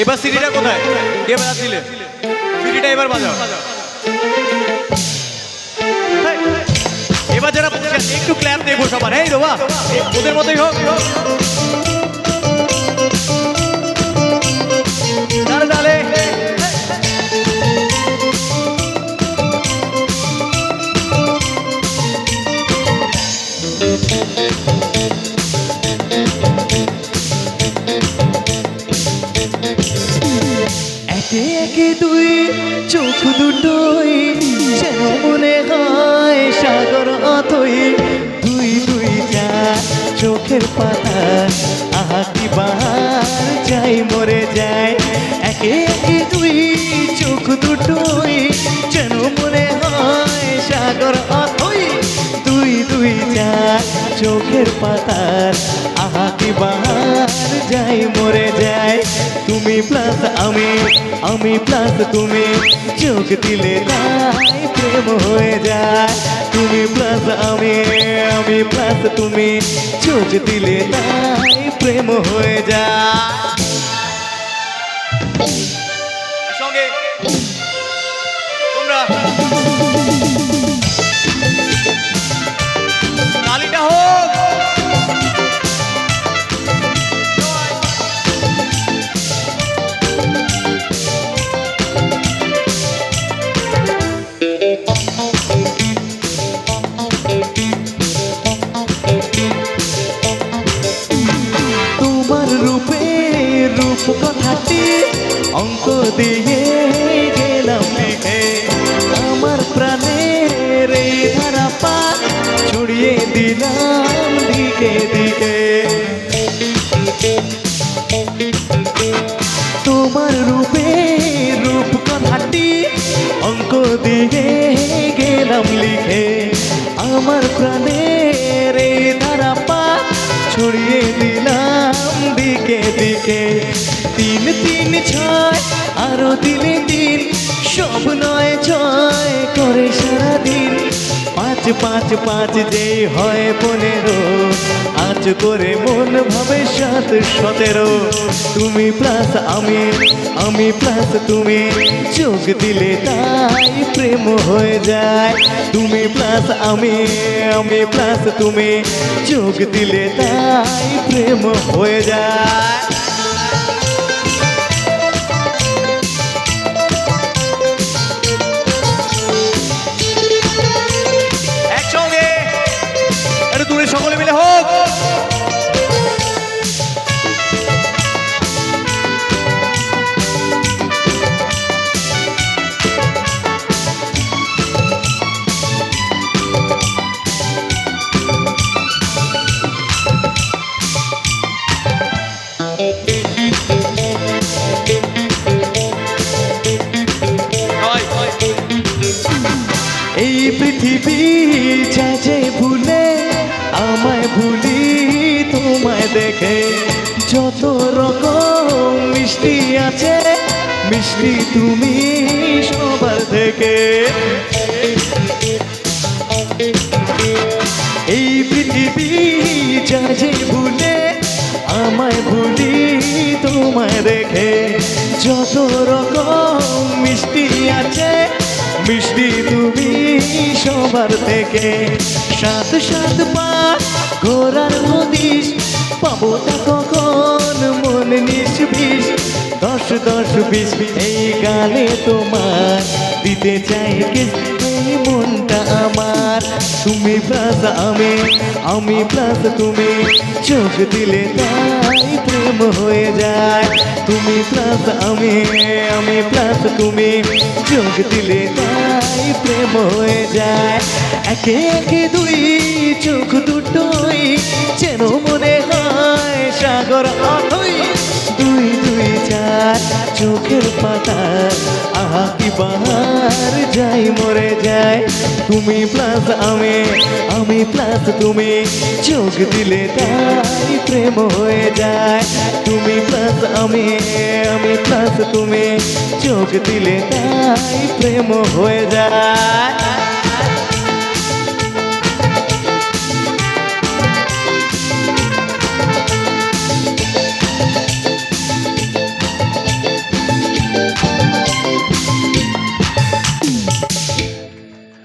এবার সিডিটা কোথায়? কে বাজাচ্ছিলে? সিডিটা এবার বাজাও। এবার যারা একটু ক্ল্যাপ দেবো সবার, এই দেবা ওদের মতোই হোক। তাহলে একে একে দুই চোখ দুটোই যেন মনে হয় সাগর অথই। দুই দুই চার চোখের পাতা আহা কি বাহার যাই মরে যায়। একে একে দুই চোখ দুটোই যেন মনে হয় সাগর অথই। দুই দুই চার চোখের পাতার আহা কি বাহার যাই মরে যায়। তুমি প্লাস আমি প্লাস তুমি, চোখ দিলে তাই প্রেম হয়ে যায়। তুমি প্লাস আমি প্লাস তুমি, চোখ দিলে তাই প্রেম হয়ে যায়। সঙ্গে তোমরা তালিটা হোক। তোমার রূপে রূপ কথাটি অঙ্ক দিয়ে গেলাম লিখে। আমার প্রাণের এই ধারা পাত ছড়িয়ে দিলাম দিকে দিকে। তোমার রূপে রূপ কথাটি অঙ্ক দিয়ে গেলাম লিখে। আমার প্রাণের এই ধারা পাত ছড়িয়ে দিলাম দিকে দিকে। তিন তিন ছয় আরো দিলে দিন, সব নয় ছয় করে সারাদিন। পাঁচ পাঁচ পাঁচ যে হয় 15, আজ করে মন ভাবে 7 17। তুমি প্লাস আমি প্লাস তুমি, চোখ দিলে তাই প্রেম হয়ে যায়। তুমি প্লাস আমি প্লাস তুমি, চোখ দিলে তাই প্রেম হয়ে যায়। একসঙ্গে একটু দূরে সকলে মিলে হোক। এই পৃথিবী যে ভুলে আমায় ভুলি তোমায় দেখে। যত রকম মিষ্টি আছে মিষ্টি তুমি সবার থেকে। এই পৃথিবী যে ভুলে আমায় ভুলি তোমায় দেখে। যত রকম মিষ্টি আছে মিষ্টি তুমি সবার থেকে। 7 7 পার ঘোরার হদিস পাবো তা কখন মন নিষ্বিষ। 10 10 20 এই গানে তোমার দিতে চাই কিস এই মনটা আমার। তুমি প্লাস আমি প্লাস তুমি, চোখ দিলে তাই প্রেম হয়ে যায়। তুমি প্লাস আমি প্লাস তুমি, চোখ দিলে তাই প্রেম হয়ে যায়। একে একে দুই চোখ দুটোই যেন মনে হয় সাগর অথই। দুই দুই চার চোখের পাতা আহা কি বাহার যাই মরে যায়। তুমি প্লাস আমি প্লাস তুমি, চোখ দিলে তাই প্রেম হয়ে যায়। তুমি প্লাস আমি প্লাস তুমি, চোখ দিলে তাই প্রেম হয়ে যায়।